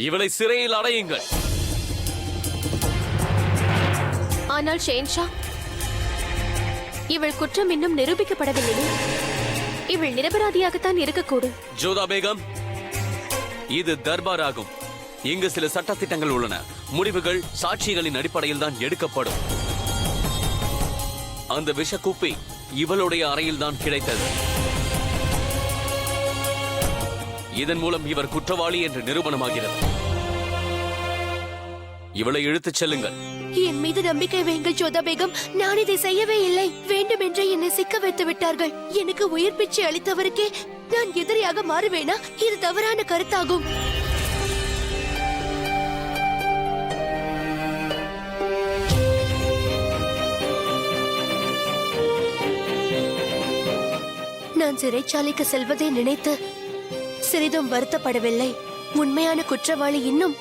இவளை சிறையில் அடையுங்கள். ஆனால் ஷேன்ஷா, இவள் குற்றம் இன்னும் நிரூபிக்கப்படவில்லை. இவள் நிரபராதியாகத்தான் இருக்கக்கூடும். ஜோதா பேகம், இது தர்பார் ஆகும். இங்கு சில சட்டத்திட்டங்கள் உள்ளன. முடிவுகள் சாட்சிகளின் அடிப்படையில் தான் எடுக்கப்படும். அந்த விஷக்குப்பி இவளுடைய அறையில் தான் கிடைத்தது. இதன் மூலம் இவர் குற்றவாளி என்று நிரூபணமாகிறது. இவளை இழுத்துச் செல்லுங்கள். என் மீது நம்பிக்கை வையுங்கள் ஜோதா பேகம். நான் இதை செய்யவே இல்லை. வேண்டுமென்றே என்னை சிக்க வைத்து விட்டார்கள். எனக்கு உயிர் பிச்சை அளித்தவருக்கே நான் எதிரியாக மாறுவேனா? இது தவறான கருத்தாகும். நான் சிறைச்சாலைக்கு செல்வதை நினைத்து சிறிதும் வருத்தப்படவில்லை. உண்மையான குற்றவாளி இன்னும்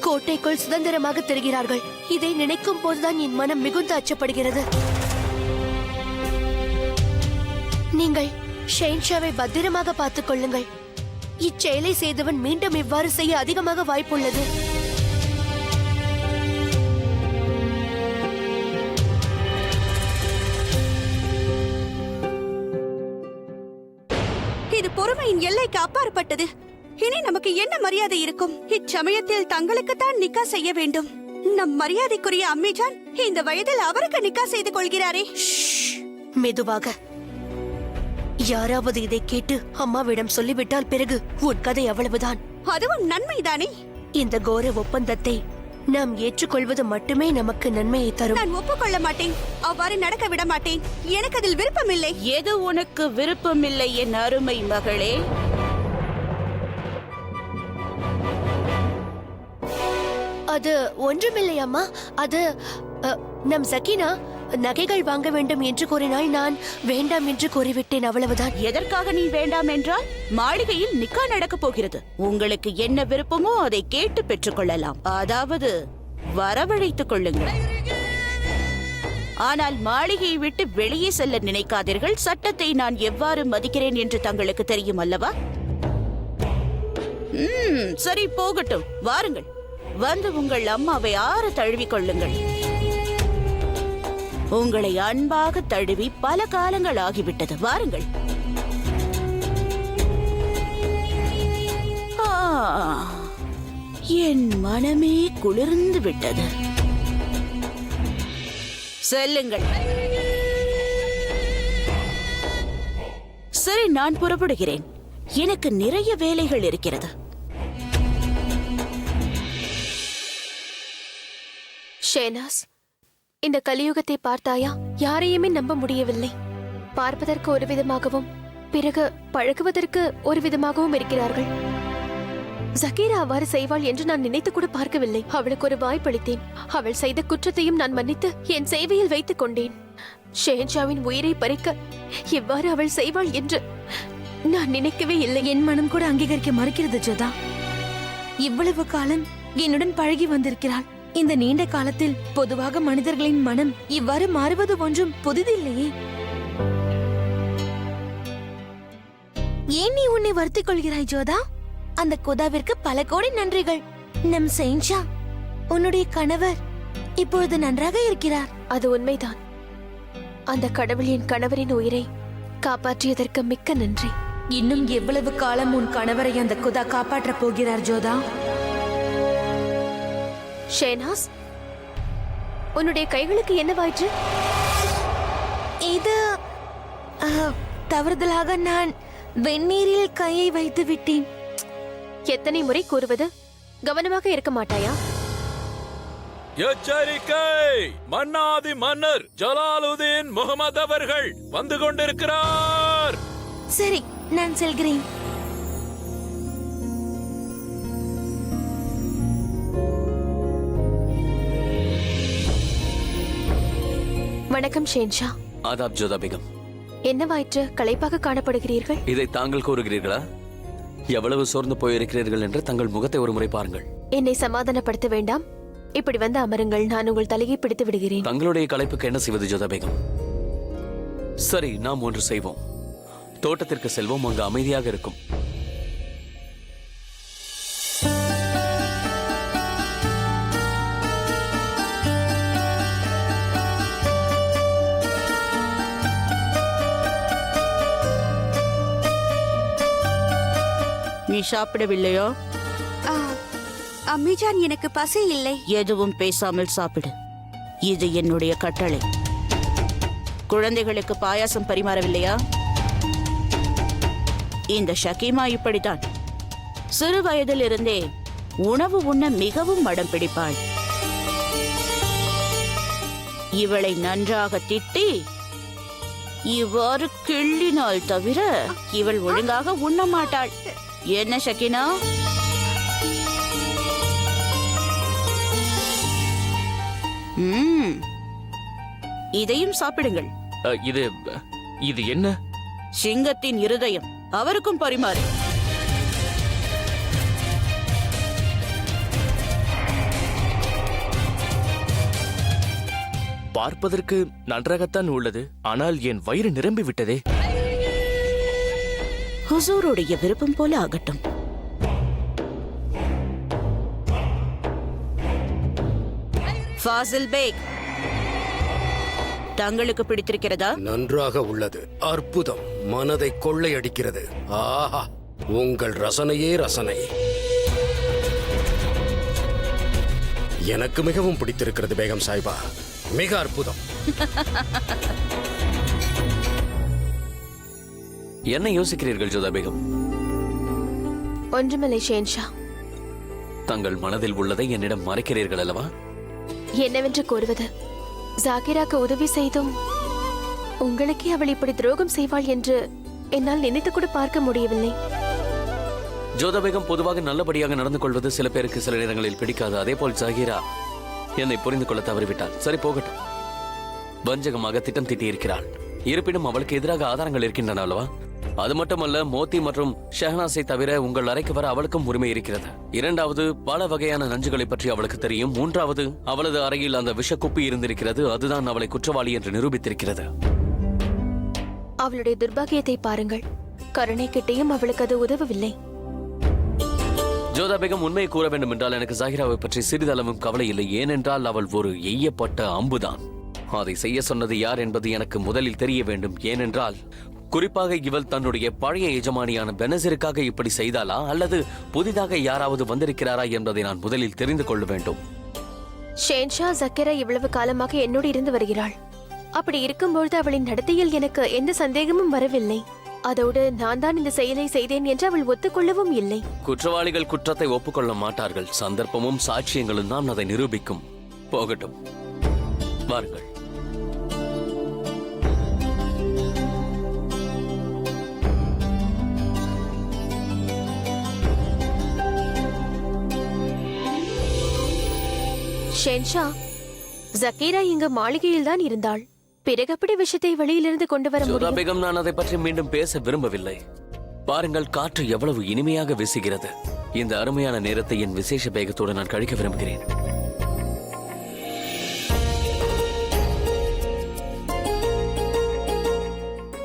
கோட்டைக்குள் சுதந்திரமாக திரிகிறார்கள். இதை நினைக்கும் போதுதான் என் மனம் மிகுந்த அச்சப்படுகிறது. நீங்கள் ஷேன்ஷாவை பத்திரமாக பார்த்துக் கொள்ளுங்கள். இச்செயலை செய்தவன் மீண்டும் இவ்வாறு செய்ய அதிகமாக வாய்ப்புள்ளது. இது பொறுமையின் எல்லைக்கு அப்பாற்பட்டது. இனி நமக்கு என்ன மரியாதை இருக்கும்? இச்சமயத்தில் தங்களுக்குத்தான் நிக்கா செய்ய வேண்டும். நம் மரியாதைக்குரிய அம்மிஜான் இந்த வயதில் அவருக்கு நிக்கா செய்து கொள்கிறாரே. மெதுவாக. யாராவது இதை கேட்டு அம்மாவிடம் சொல்லிவிட்டால் பிறகு உன் கதை அவ்வளவுதான். அதுவும் நன்மைதானே? இந்த கோர ஒப்பந்தத்தை நாம் ஏற்றுக்கொள்வது மட்டுமே நமக்கு நன்மையை தரும். நான் ஒப்புக்கொள்ள மாட்டேன். அவ்வாறு நடக்க விட மாட்டேன். எனக்கு அதில் விருப்பமில்லை. எது உனக்கு விருப்பமில்லை என் அருமை மகளே? அது ஒன்றுமில்லை அம்மா. அது நம் சக்கீனா நகைகள் வாங்க வேண்டும் என்று கூறினால் நான் வேண்டாம் என்று கூறிவிட்டேன், அவ்வளவுதான். எதற்காக நீ வேண்டாம் என்றால்? மாளிகையில் நிக்கா நடக்க போகிறது. உங்களுக்கு என்ன விருப்பமோ அதை கேட்டு பெற்றுக் கொள்ளலாம். அதாவது வரவழைத்துக் கொள்ளுங்கள். ஆனால் மாளிகையை விட்டு வெளியே செல்ல நினைக்காதீர்கள். சட்டத்தை நான் எவ்வாறு மதிக்கிறேன் என்று தங்களுக்கு தெரியும் அல்லவா? சரி, போகட்டும். வாருங்கள், வந்து உங்கள் அம்மாவை ஆற தழுவிக் கொள்ளுங்கள். உங்களை அன்பாக தழுவி பல காலங்கள் ஆகிவிட்டது. வாருங்கள். என் மனமே குளிர்ந்து விட்டது. செல்லுங்கள். சரி, நான் புறப்படுகிறேன். எனக்கு நிறைய வேலைகள் இருக்கிறது. ஷேனாஸ், இந்த கலியுகத்தை பார்த்தாயா? யாரையுமே நம்ப முடியவில்லை. பார்ப்பதற்கு ஒரு விதமாகவும் பிறகு பழகுவதற்கு ஒரு விதமாகவும் இருக்கிறார்கள். ஜகீரா அவ்வாறு செய்வாள் என்று நான் நினைத்து கூட பார்க்கவில்லை. அவளுக்கு ஒரு வாய்ப்பளித்தேன். அவள் செய்த குற்றத்தையும் நான் மன்னித்து என் சேவையில் வைத்துக் கொண்டேன். ஷேன்ஷாவின் உயிரை பறிக்க எவ்வாறு அவள் செய்வாள் என்று நான் நினைக்கவே இல்லை. என் மனம் கூட அங்கீகரிக்க மறுக்கிறது ஜோதா. இவ்வளவு காலம் என்னுடன் பழகி வந்திருக்கிறாள். இந்த நீண்ட காலத்தில் பொதுவாக மனிதர்களின் மனம் இவ்வாறு மாறுவது ஒன்றும் புதிதில்லையே. ஏன் நீ உன்னை வருத்திக் கொள்கிறாய் ஜோதா? அந்த குதாவிற்கு பல கோடி நன்றிகள். நம் செயின்ஷா, உன்னுடைய கணவர் இப்பொழுது நன்றாக இருக்கிறார். அது உண்மைதான். அந்த கடவுள் என் கணவரின் உயிரை காப்பாற்றியதற்கு மிக்க நன்றி. இன்னும் எவ்வளவு காலம் உன் கணவரை அந்த குதா காப்பாற்றப் போகிறார் ஜோதா? ஷேனாஸ், உன்னுடைய கைகளுக்கு என்னவாயிற்று? இது தவறுதலாக நான் வெந்நீரில் கையை வைத்து விட்டேன். எத்தனை முறை கூறுவது? கவனமாக இருக்க மாட்டாயா? எச்சரிக்கை! மன்னாதி மன்னர் ஜலாலுதீன் முகமது அவர்கள் வந்து கொண்டிருக்கிறார். சரி, நான் செல்கிறேன். வணக்கம் ஷேன்ஷா. ஆதாப் ஜோதா பேகம். என்னவாயிற்று? களைப்பாக காணப்படுகிறீர்கள். இதை தாங்கள் கூறுகிறீர்களா? எவ்வளவு சோர்ந்து போயிருக்கிறீர்கள் என்று தங்கள் முகத்தை ஒரு முறை பாருங்கள். என்னை சமாதானப்படுத்த வேண்டாம். இப்படி வந்து அமருங்கள். நான் உங்கள் தலையை பிடித்து விடுகிறேன். தங்களுடைய களைப்புக்கு என்ன செய்வது ஜோதா பேகம்? சரி, நாம் ஒன்று செய்வோம். தோட்டத்திற்கு செல்வோம். அங்கு அமைதியாக இருக்கும். சாப்பிடவில்லையோ? ஆ, அம்மிஜான் எனக்கு பசி இல்லை. எதுவும் பேசாமல் சாப்பிடு. இது என்னுடைய கட்டளை. குழந்தைகளுக்கு பாயாசம் பரிமாறவில்லையா? இந்த ஷகீமா இப்படித்தான். சிறு வயதிலிருந்தே உணவு உண்ண மிகவும் மடம் பிடிப்பாள். இவளை நன்றாக திட்டி இவ்வாறு கிள்ளினால் தவிர இவள் ஒழுங்காக உண்ண மாட்டாள். என்ன ஷகினா? இதையும் சாப்பிடுங்கள். இது இது என்ன? சிங்கத்தின் இருதயம். அவருக்கும் பரிமாறு. பார்ப்பதற்கு நன்றாகத்தான் உள்ளது, ஆனால் என் வயிறு நிரம்பி விட்டதே. ஹுசூருடைய விருப்பம் போல ஆகட்டும். ஃபாசில் பேக், தங்களுக்கு பிடித்திருக்கிறதா? நன்றாக உள்ளது. அற்புதம். மனதை கொள்ளையடிக்கிறது. ஆஹா, உங்கள் ரசனையே ரசனை. எனக்கு மிகவும் பிடித்திருக்கிறது பேகம் சாஹிபா. மிக அற்புதம். என்ன யோசிக்கிறீர்கள் ஜோதா பேகம்? ஒன்றுமில்லை ஷேன்ஷா. தங்கள் மனதில் உள்ளதை என்னிடம் மறைக்கிறீர்கள் அல்லவா? என்னவென்று கூறுவது? ஜாகிராக்கு உதவி செய்தும் உங்களுக்கே அவள் இப்படி துரோகம் செய்வாள் என்று என்னால் நினைத்து கூட பார்க்க முடியவில்லை. ஜோதா பேகம் பொதுவாக நல்லபடியாக நடந்து கொள்வது சில பேருக்கு சில நேரங்களில் பிடிக்காது. அதே போல் ஜாகிரா என்னை புரிந்து கொள்ள தவறிவிட்டாள். சரி, போகட்டும். வஞ்சகமாக திட்டம் தீட்டியிருக்கிறாள். இருப்பினும் அவளுக்கு எதிராக ஆதாரங்கள் இருக்கின்றன அல்லவா? அது மட்டுமல்ல, மோத்தி மற்றும் ஷெஹனாஸை தவிர உங்கள் அறைக்கு வர அவளுக்கும் உரிமை இருக்கிறது. இரண்டாவது, பல வகையான நஞ்சுகளை பற்றி அவளுக்கு தெரியும். மூன்றாவது, அவளது அறையில் அந்த விஷக்குப்பி இருந்திருக்கிறது. அதுதான் அவளை குற்றவாளி என்று நிரூபித்திருக்கிறது. அவளுடைய துர்பாகியத்தை பாருங்கள். கருணை கிட்டையும் அவளுக்கு அது உதவவில்லை. ஜோதா பேகம், உண்மையை கூற வேண்டும் என்றால் எனக்கு ஜாகிராவை பற்றி சிறிதளவும் கவலை இல்லை. ஏனென்றால் அவள் ஒரு எய்யப்பட்ட அம்புதான். அதை செய்ய சொன்னது யார் என்பது எனக்கு முதலில் தெரிய வேண்டும். ஏனென்றால் குறிப்பாக இவள் தன்னுடைய பழைய எஜமானியான பெனசிருக்காக இப்படி செய்தாளா அல்லது புதிதாக யாராவது வந்திருக்கிறாரா என்பதை நான் முதலில் தெரிந்து கொள்ள வேண்டும். ஷேன்ஷா ஜக்கீரா இவ்வளவு காலமாக என்னோடு இருந்து வருகிறாள். அப்படி இருக்கும்பொழுது அவளின் நடத்தையில் எனக்கு எந்த சந்தேகமும் வரவில்லை. அதோடு நான் தான் இந்த செயலை செய்தேன் என்று அவள் ஒத்துக்கொள்ளவும் இல்லை. குற்றவாளிகள் குற்றத்தை ஒப்புக்கொள்ள மாட்டார்கள். சந்தர்ப்பமும் சாட்சியங்களும் தான் அதை நிரூபிக்கும். போகட்டும், வாருங்கள். ஷென்ஷா, ஜக்கீரா இங்கு மாளிகையில் தான் இருந்தாள். பிறகு அப்படி விஷயத்தை வெளியிலிருந்து கொண்டு வர ஜோதா முடியும்? பேகம், நான் அதை பற்றி மீண்டும் பேச விரும்பவில்லை. பாருங்கள், காற்று எவ்வளவு இனிமையாக வீசுகிறது. இந்த அருமையான நேரத்தை என் விசேஷ பேகத்தோடு நான் கழிக்க விரும்புகிறேன்.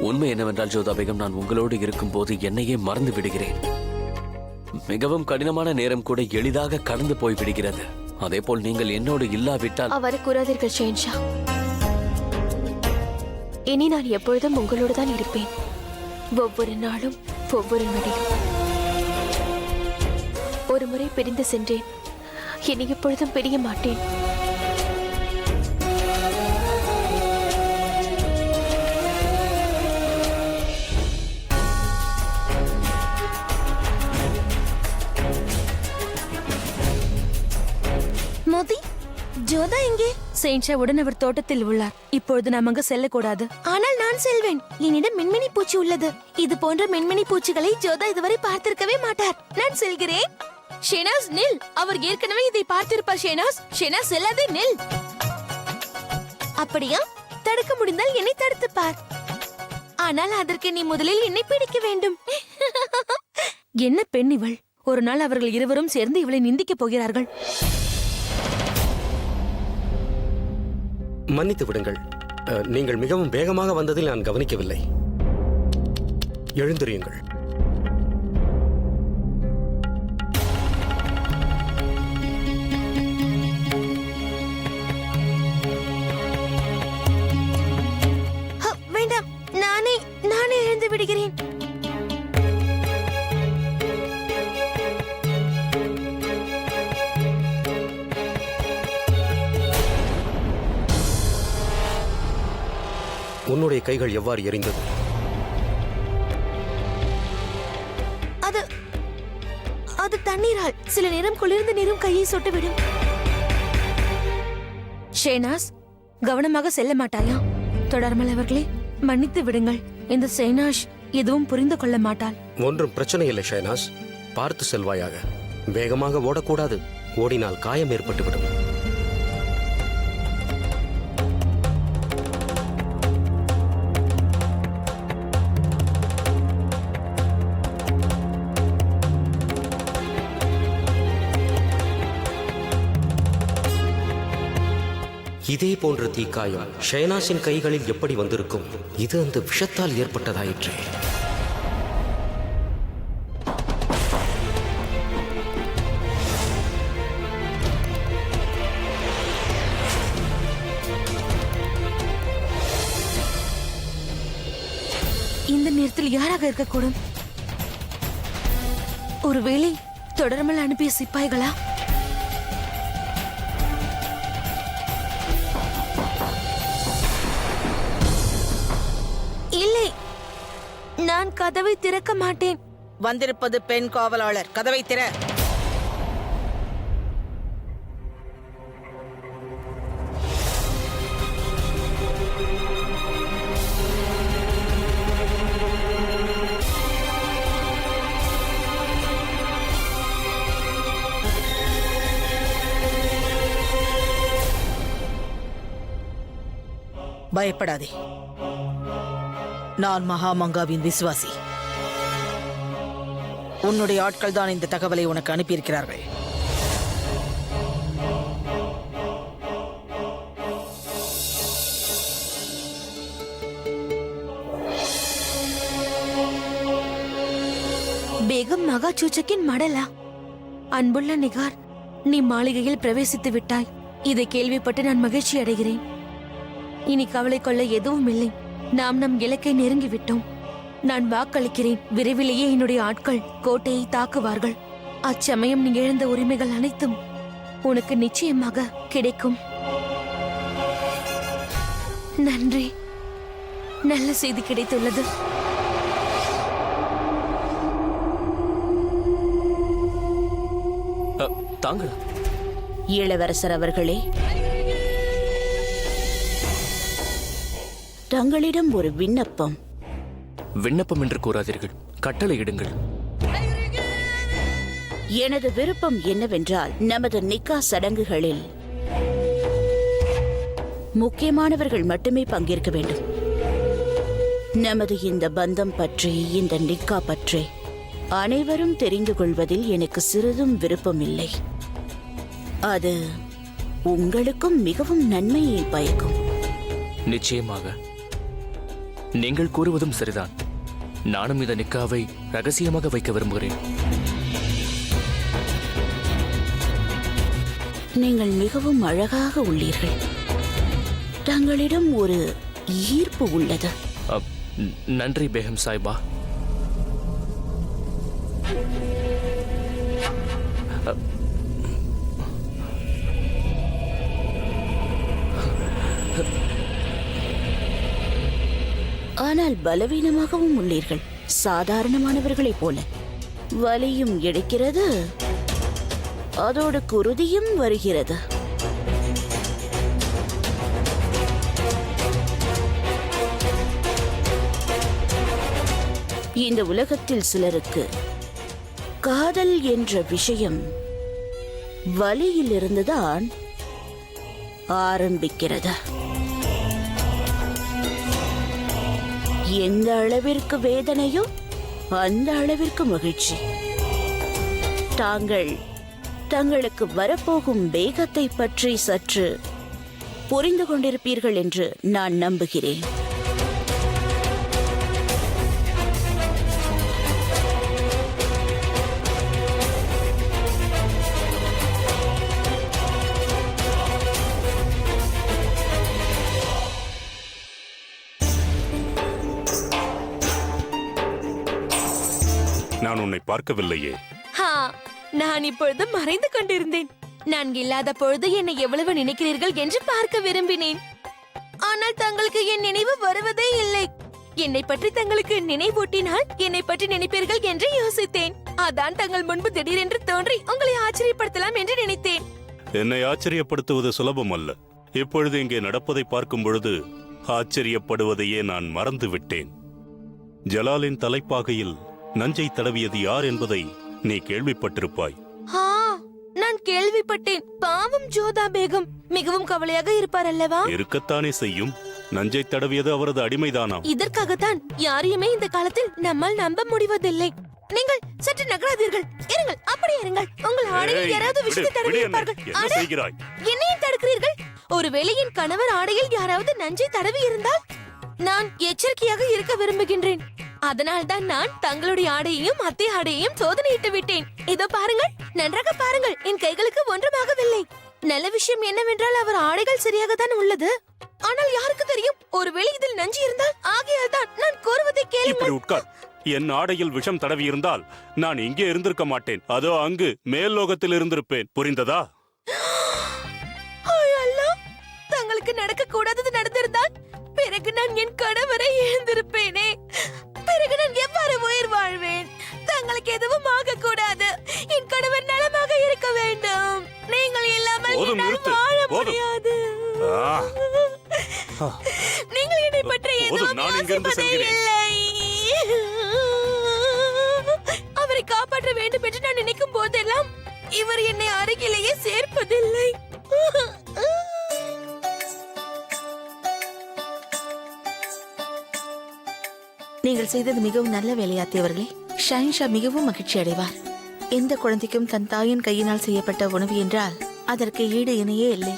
உண்மை என்னவென்றால் ஜோதா பேகம், நான் உங்களோடு இருக்கும் போது என்னையே மறந்து விடுகிறேன். மிகவும் கடினமான நேரம் கூட எளிதாக கடந்து போய் விடுகிறது. அதே போல் நீங்கள் என்னோடு இல்லாவிட்டால்... அவரை கூறாதீர்கள் ஷென்ஷா. இனி நான் எப்பொழுதும் உங்களோடு தான் இருப்பேன். ஒவ்வொரு நாளும், ஒவ்வொரு நொடியும். ஒரு முறை பிரிந்து சென்றேன். இனி எப்பொழுதும் பிரிய மாட்டேன். மோதி, ஜோதா எங்கே? செயின்ஷாவுடன் அவர் தோட்டத்தில் உள்ளார். இப்பொழுது நாம் அங்கு செல்லக்கூடாது. ஆனால் நான் செல்வேன். என்னிடம் மின்மினி பூச்சி உள்ளது. இது போன்ற மின்மினி பூச்சிகளை ஜோதா இதுவரை பார்த்திருக்கவே மாட்டார். நான் செல்கிறேன். ஷெனாஸ், நில். அவர் ஏற்கனவே இதை பார்த்திருப்பார். ஷெனாஸ், ஷெனாஸ் செல்லாதே, நில். அப்படியா? தடுக்க முடிந்தால் என்னை தடுத்து பார். ஆனால் அதற்கு நீ முதலில் என்னை பிடிக்க வேண்டும். என்ன பெண் இவள்? ஒரு நாள் அவர்கள் இருவரும் சேர்ந்து இவளை நிந்திக்கப் போகிறார்கள். மன்னித்து விடுங்கள். நீங்கள் மிகவும் வேகமாக வந்ததில் நான் கவனிக்கவில்லை. எழுந்திரியுங்கள். வேண்டாம், நானே எழுந்து விடுகிறேன். உன்னுடைய கைகள் எவ்வாறு எரிந்தது? அது அது தண்ணீரால். சில நேரம் குளிர்ந்த நீரும் கையை சுட்டுவிடும். ஷேனாஸ், கவனமாக செல்ல மாட்டாயா? தொடர்மல் அவர்களே, மன்னித்து விடுங்கள். இந்த சேனாஷ் எதுவும் புரிந்து கொள்ள மாட்டாள். ஒன்றும் பிரச்சனை இல்லை ஷைனாஸ், பார்த்து செல்வாயாக. வேகமாக ஓடக்கூடாது, ஓடினால் காயம் ஏற்பட்டுவிடும். இதே போன்ற தீக்காயம் ஷைனாஸின் கைகளில் எப்படி வந்திருக்கும்? இது அந்த விஷத்தால் ஏற்பட்டதாயிற்று. இந்த நேரத்தில் யாராக இருக்கக்கூடும்? ஒருவேளை தொடர்மல் அனுப்பிய சிப்பாய்களா? இல்லை, நான் கதவை திறக்க மாட்டேன். வந்திருப்பது பெண் காவலாளர். கதவை திற. பயப்படாதே, நான் மகாமங்காவின் விசுவாசி. உன்னுடைய ஆட்கள் தான் இந்த தகவலை உனக்கு அனுப்பியிருக்கிறார்கள். பேகம் மகா சூச்சக்கின் மடலா? அன்புள்ள நிகார், நீ மாளிகையில் பிரவேசித்து விட்டாய். இதை கேள்விப்பட்டு நான் மகிழ்ச்சி அடைகிறேன். இனி கவலை கொள்ள எதுவும் இல்லை. நாம் நம் இலக்கை நெருங்கிவிட்டோம். நான் வாக்களிக்கிறேன், விரைவிலேயே என்னுடைய ஆட்கள் கோட்டையை தாக்குவார்கள். அச்சமயம் நீ இழந்த உரிமைகள் அனைத்தும் உனக்கு நிச்சயமாக கிடைக்கும். நன்றி, நல்ல செய்தி கிடைத்துள்ளது. தாங்கள் இளவரசர் அவர்களே, தங்களிடம் ஒரு விண்ணப்பம். விண்ணப்பம் என்று கூறாதீர்கள், கட்டளையிடுங்கள். எனது விருப்பம் என்னவென்றால், நமது நிக்கா சடங்குகளில் முக்கியமானவர்கள் மட்டுமே பங்கேற்க வேண்டும். நமது இந்த பந்தம் பற்றி, இந்த நிக்கா பற்றி அனைவரும் தெரிந்து கொள்வதில் எனக்கு சிறிதும் விருப்பமில்லை. அது உங்களுக்கும் மிகவும் நன்மையை பயக்கும். நிச்சயமாக நீங்கள் கூறுவதும் சரிதான். நானும் இந்த நிக்காவை ரகசியமாக வைக்க விரும்புகிறேன். நீங்கள் மிகவும் அழகாக உள்ளீர்கள். தங்களிடம் ஒரு ஈர்ப்பு உள்ளது. நன்றி பேகம் சாய்பா. ஆனால் பலவீனமாகவும் உள்ளீர்கள். சாதாரணமானவர்களைப் போல வலியும் எடுக்கிறது, அதோடு குருதியும் வருகிறது. இந்த உலகத்தில் சிலருக்கு காதல் என்ற விஷயம் வலியிலிருந்துதான் ஆரம்பிக்கிறது. எந்த அளவிற்கு வேதனையோ அந்த அளவிற்கு மகிழ்ச்சி. தங்களுக்கு வரப்போகும் வேகத்தை பற்றி சற்று புரிந்து கொண்டிருப்பீர்கள் என்று நான் நம்புகிறேன். நான் உன்னை பார்க்கவில்லையே. நான் இப்பொழுது மறைந்து கொண்டிருந்தேன். நான் இல்லாத பொழுது என்னை எவ்வளவு நினைக்கிறீர்கள் என்று பார்க்க விரும்பினேன். ஆனால் தங்களுக்கு என் நினைவு வருவதே இல்லை. என்னை பற்றி தங்களுக்கு நினைவூட்டினால் என்னை பற்றி நினைப்பீர்கள் என்று யோசித்தேன். அதான் தங்கள் முன்பு திடீரென்று தோன்றி உங்களை ஆச்சரியப்படுத்தலாம் என்று நினைத்தேன். என்னை ஆச்சரியப்படுத்துவது சுலபம் அல்ல. இப்பொழுது இங்கே நடப்பதை பார்க்கும் பொழுது ஆச்சரியப்படுவதையே நான் மறந்து விட்டேன். ஜலாலின் தலைப்பாகையில் நஞ்சை தடவியது யார் என்பதை நீ கேள்விப்பட்டிருப்பாய். நான் கேள்விப்பட்டேன். பாவம் ஜோதா பேகம் மிகவும் கவலையாக இருப்பார் அல்லவா? இருக்கத்தானே செய்யும். நஞ்சை தடவியது அவரது அடிமைதானாம். இதற்காகத்தான் யாரையுமே இந்த காலத்தில் நம்மால் நம்ப முடிவதில்லை. நீங்கள் சற்று நகராதீர்கள். இருங்கள், அப்படியே இருங்கள். உங்கள் ஆடையில் யாராவது விஷத்தை தடவி இருப்பார்கள். என்ன செய்கிறாய்? என்னையும் தடுக்கிறீர்கள். ஒருவேளை என் கணவர் ஆடையில் யாராவது நஞ்சை தடவி இருந்தால் நான் எச்சரிக்கையாக இருக்க விரும்புகின்றேன். அதனால்தான் நான் தங்களுடைய ஆடையையும் அத்தை ஆடையையும் சோதனையிட்டு விட்டேன். இதோ பாருங்கள், நன்றாக பாருங்கள். என் கைகளுக்கு ஒன்றுமாகவில்லை. நல்ல விஷயம் என்னவென்றால் அவர் ஆடைகள் சரியாகத்தான் உள்ளது. ஆனால் யாருக்கு தெரியும், ஒருவேளை இதில் நஞ்சு இருந்தால் ஆகையால் தான் நான் கூறுவதை கேளுங்கள். இப்படி உட்கார். என் ஆடையில் விஷம் தடவி இருந்தால் நான் இங்கே இருந்திருக்க மாட்டேன். அதோ அங்கு மேல் லோகத்தில் இருந்திருப்பேன். புரிந்ததா? தங்களுக்கு நடக்க கூடாதது நடந்திருந்தால் பிறகு நான் என் கணவரை இழந்திருப்பேனே. பிறகு நான் எவ்வாறு உயிர் வாழ்வேன்? தங்களுக்கு எதுவும் ஆக கூடாது. என் கணவர் நலமாக இருக்க வேண்டும். நீங்கள் இல்லாமல் என்னால் வாழ முடியாது. நீங்கள் என்னை பற்றி எதுவும் யோசிப்பதே இல்லை. அவரை காப்பாற்ற வேண்டும் என்று நான் நினைக்கும் போதெல்லாம் இவர் என்னை அருகிலேயே சேர்ப்பதில்லை. நீங்கள் செய்தது மிகவும் நல்ல வேலையாத்தி அவர்களே. ஷாயின்ஷா மிகவும் மகிழ்ச்சி அடைவார். எந்த குழந்தைக்கும் தன் தாயின் கையினால் செய்யப்பட்ட உணவு என்றால் அதற்கு ஈடு இணையே இல்லை.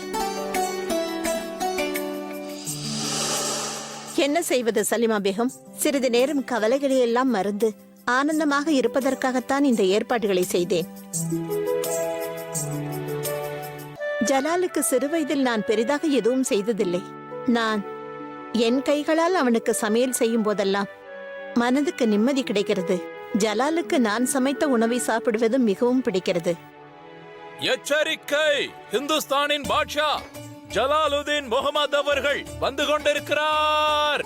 என்ன செய்வது சலிமா பேகம்? சிறிது நேரம் கவலைகளை எல்லாம் மறந்து ஆனந்தமாக இருப்பதற்காகத்தான் இந்த ஏற்பாடுகளை செய்தேன். ஜலாலுக்கு சிறுவயதில் நான் பெரிதாக எதுவும் செய்ததில்லை. நான் என் கைகளால் அவனுக்கு சமையல் செய்யும் போதெல்லாம் மனதுக்கு நிம்மதி கிடைக்கிறது. ஜலாலுக்கு நான் சமைத்த உணவை சாப்பிடுவது மிகவும் பிடிக்கிறது. எச்சரிக்கை! இந்துஸ்தானின் பாட்ஷா ஜலாலுதீன் முகமது அவர்கள் வந்து கொண்டிருக்கிறார்.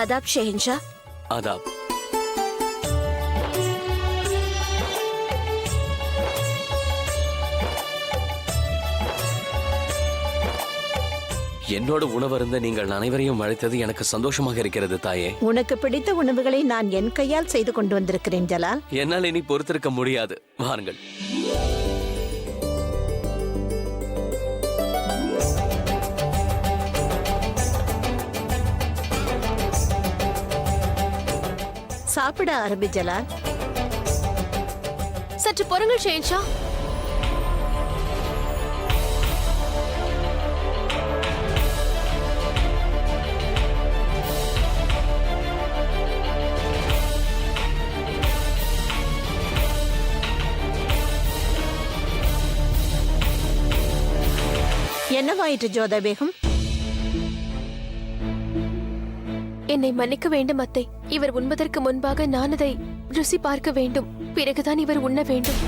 ஆதாப் ஷெஹன்ஷா. ஆதாப். என்னோட உணவருந்த நீங்கள் அனைவரையும் அழைத்தது எனக்கு சந்தோஷமாக இருக்கிறது தாயே. உனக்கு பிடித்த உணவுகளை நான் என் கையால் செய்து கொண்டு வந்திருக்கிறேன் ஜலால். என்னால் இனி பொறுத்திருக்க முடியாது. வாருங்கள். சாப்பிட ஆரம்பி ஜலால். சற்று பொறுங்கள் ஷேன்ஷா. என்னவாயிற்று ஜோதா பேகம்? என்னை மன்னிக்க வேண்டும் அத்தை. இவர் உண்பதற்கு முன்பாக நான் அதை ருசி பார்க்க வேண்டும். பிறகுதான் இவர் உண்ண வேண்டும்.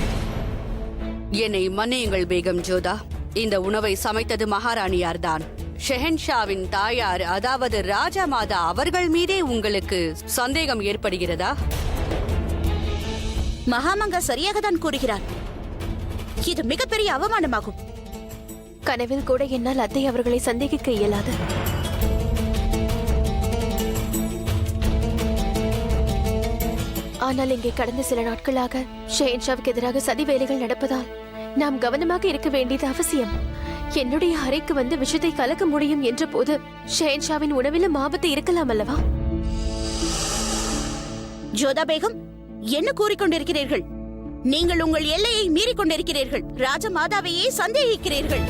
என்னை மன்னியுங்கள் பேகம் ஜோதா. இந்த உணவை சமைத்தது மகாராணியார்தான். ஷெஹன்ஷாவின் தாயார், அதாவது ராஜா மாதா அவர்கள் மீதே உங்களுக்கு சந்தேகம் ஏற்படுகிறதா? மகாமங்கா சரியாக தான் கூறுகிறார். இது மிகப்பெரிய அவமானமாகும். கனவில் கூட என்னால் அத்தை அவர்களை சந்தேகிக்க இயலாது. ஆனால் இங்கே கடந்த சில நாட்களாக ஷெஹன்ஷாவுக்கு எதிராக சதி வேலைகள் நடப்பதால் நாம் கவனமாக இருக்க வேண்டியது அவசியம். என்னுடைய அறைக்கு வந்து விஷத்தை கலக்க முடியும் என்ற போது ஷெஹன்ஷாவின் உணவிலும் ஆபத்து இருக்கலாம் அல்லவா? ஜோதா பேகம், என்ன கூறிக்கொண்டிருக்கிறீர்கள்? நீங்கள் உங்கள் எல்லையை மீறிக் கொண்டிருக்கிறீர்கள். ராஜமாதாவையே சந்தேகிக்கிறீர்கள்.